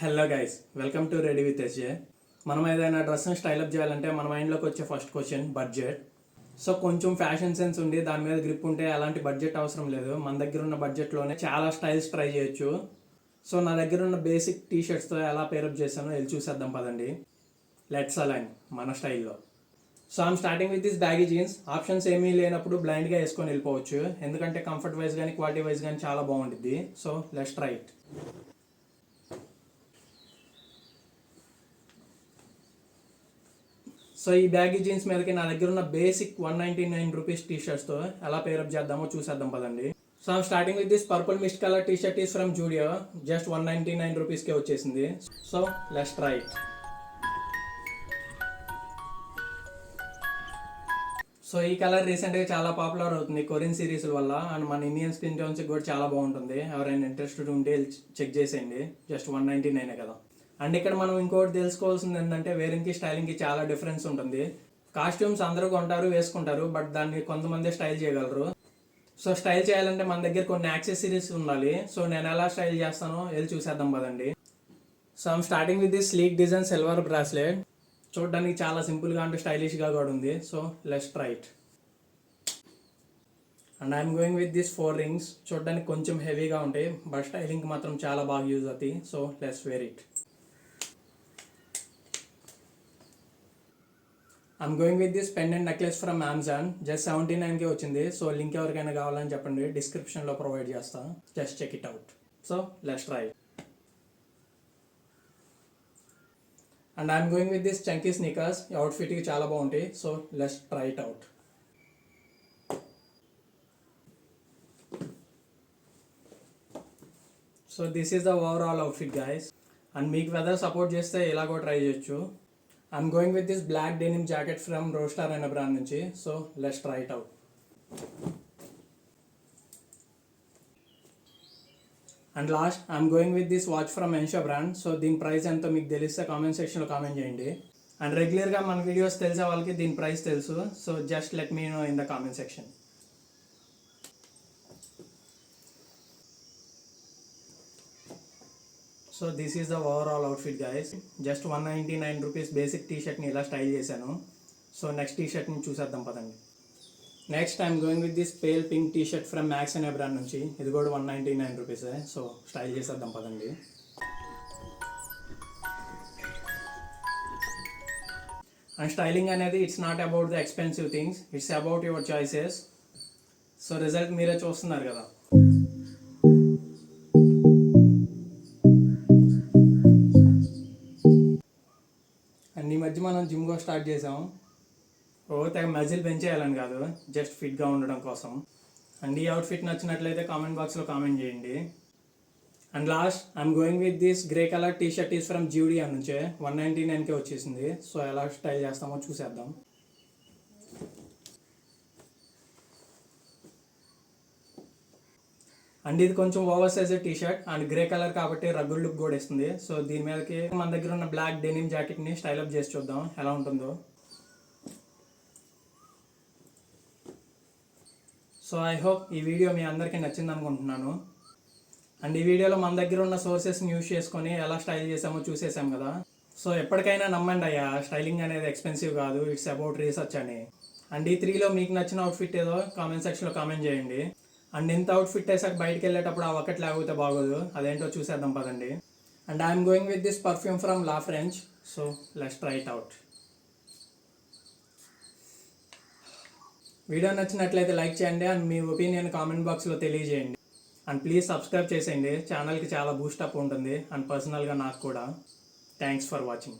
Hello guys, welcome to ready with SJ. మనం ఏదైనా డ్రెస్ని స్టైలప్ చేయాలంటే మన మైండ్లోకి వచ్చే ఫస్ట్ క్వశ్చన్ బడ్జెట్. సో కొంచెం ఫ్యాషన్ సెన్స్ ఉండి దాని మీద గ్రిప్ ఉంటే అలాంటి బడ్జెట్ అవసరం లేదు. మన దగ్గర ఉన్న బడ్జెట్లోనే చాలా స్టైల్స్ ట్రై చేయొచ్చు. సో నా దగ్గర ఉన్న బేసిక్ టీ షర్ట్స్తో ఎలా పేరప్ చేశానో వెళ్ళి చూసేద్దాం పదండి. లెట్స్ అలైన్ మన స్టైల్లో. So I'm starting with this baggy jeans. Options ఏమీ లేనప్పుడు బ్లైండ్గా వేసుకొని వెళ్ళిపోవచ్చు, ఎందుకంటే కంఫర్ట్ వైజ్ కానీ క్వాలిటీ వైజ్ కానీ చాలా బాగుంటుంది. So let's try it. So ఈ బ్యాగీ జీన్స్ మీదకి నా దగ్గర ఉన్న బేసిక్ 199 రూపీస్ టీ షర్ట్స్తో ఎలా పేరప్ చేద్దామో చూసేద్దాం పదండి. So I'm starting with this purple mist colour T shirt is from Zudio. Just 199 రూపీస్కే వచ్చేసింది. So let's try it. So ఈ కలర్ రీసెంట్గా చాలా పాపులర్ అవుతుంది కొరియన్ సిరీస్ వల్ల, అండ్ మన ఇండియన్ స్కిన్ టోన్స్కి కూడా చాలా బాగుంటుంది. ఎవరైనా ఇంట్రెస్టెడ్ ఉంటే చెక్ చేసేయండి. జస్ట్ 199 కదా. అండ్ ఇక్కడ మనం ఇంకోటి తెలుసుకోవాల్సింది ఏంటంటే వేరింగ్కి స్టైలింగ్కి చాలా డిఫరెన్స్ ఉంటుంది. కాస్ట్యూమ్స్ అందరూ కొంటారు, వేసుకుంటారు, బట్ దాన్ని కొంతమంది స్టైల్ చేయగలరు. సో స్టైల్ చేయాలంటే మన దగ్గర కొన్ని యాక్సెసరీస్ ఉండాలి. సో నేను ఎలా స్టైల్ చేస్తానో వెళ్ళి చూసేద్దాం పదండి. So I'm starting with this sleek design silver bracelet. చూడడానికి చాలా సింపుల్గా అంటే స్టైలిష్గా కూడా ఉంది. So let's try it. And I'm going with this 4 rings. చూడడానికి కొంచెం హెవీగా ఉంటాయి, బట్ స్టైలింగ్కి మాత్రం చాలా బాగా యూజ్ అవుతాయి. So let's wear it. I'm going with this pendant necklace from Amazon. Just 79కే వచ్చింది. సో లింక్ ఎవరికైనా కావాలని చెప్పండి, డిస్క్రిప్షన్లో ప్రొవైడ్ చేస్తాను. Just check it out. So let's try. And I'm going with this chunky sneakers. ఈ అవుట్ఫిట్కి చాలా బాగుంటాయి. So let's try it out. So this is the overall outfit guys. And మీకు వెదర్ సపోర్ట్ చేస్తే ఇలా కూడా ట్రై చేయొచ్చు. I'm going with this black denim jacket from Roadster అనే బ్రాండ్ నుంచి. So let's try it out. And last I'm going with this watch from Enshow brand. So దీని price ఎంతో మీకు తెలిస్తే కామెంట్ సెక్షన్లో కామెంట్ చేయండి. అండ్ రెగ్యులర్గా మన వీడియోస్ తెలిసే వాళ్ళకి దీని ప్రైస్ తెలుసు. So just let me know in the comment section. So this is the overall outfit guys. Just 199 rupees basic T షర్ట్ని ఇలా స్టైల్ చేశాను. సో నెక్స్ట్ టీ షర్ట్ని చూసేద్దాం పదండి. Next I'm going with this pale pink T shirt from max అనే brand నుంచి. ఇది కూడా 199 రూపీసే. సో స్టైల్ చేసేద్దాం పదండి. అండ్ స్టైలింగ్ అనేది it's not about the expensive things, it's about your choices. So result మీరే చూస్తున్నారు కదా. అండ్ ఈ మధ్య మనం జిమ్ కూడా స్టార్ట్ చేసాం. తెగ మజిల్ పెంచేయాలని కాదు, జస్ట్ ఫిట్గా ఉండడం కోసం. అండ్ ఈ అవుట్ఫిట్ నచ్చినట్లయితే కామెంట్ బాక్స్లో కామెంట్ చేయండి. And last I'm going with this grey colour T shirt is from Zudio నుంచే. 199కే వచ్చేసింది. సో ఎలా స్టైల్ చేస్తామో చూసేద్దాం. అండ్ ఇది కొంచెం over size T shirt and grey colour కాబట్టి రగ్గుడ్ లుక్ కూడా ఇస్తుంది. సో దీని మీదకి మన దగ్గర ఉన్న బ్లాక్ డెనిమ్ జాకెట్ని స్టైలప్ చేసి చూద్దాం ఎలా ఉంటుందో. సో ఐ హోప్ ఈ వీడియో మీ అందరికీ నచ్చింది అనుకుంటున్నాను. అండ్ ఈ వీడియోలో మన దగ్గర ఉన్న సోర్సెస్ని యూజ్ చేసుకొని ఎలా స్టైల్ చేసామో చూసేసాం కదా. సో ఎప్పటికైనా నమ్మండి అయ్యా, స్టైలింగ్ అనేది ఎక్స్పెన్సివ్ కాదు, ఇట్స్ అబౌట్ రీసెర్చ్ అని. అండ్ ఈ 3లో మీకు నచ్చిన అవుట్ఫిట్ ఏదో కామెంట్ సెక్షన్లో కామెంట్ చేయండి. అండ్ ఇంత అవుట్ఫిట్ వేసాక బయటకు వెళ్ళేటప్పుడు ఆ ఒకటి లేకపోతే బాగోదు, అదేంటో చూసేద్దాం పదండి. And I'm going with this perfume from law French. So let's try it out. Video నచ్చినట్లయితే లైక్ చేయండి అండ్ మీ ఒపీనియన్ కామెంట్ బాక్స్లో తెలియజేయండి. అండ్ ప్లీజ్ సబ్స్క్రైబ్ చేసేయండి, ఛానల్కి చాలా బూస్టప్ ఉంటుంది అండ్ పర్సనల్గా నాకు కూడా. Thanks for watching.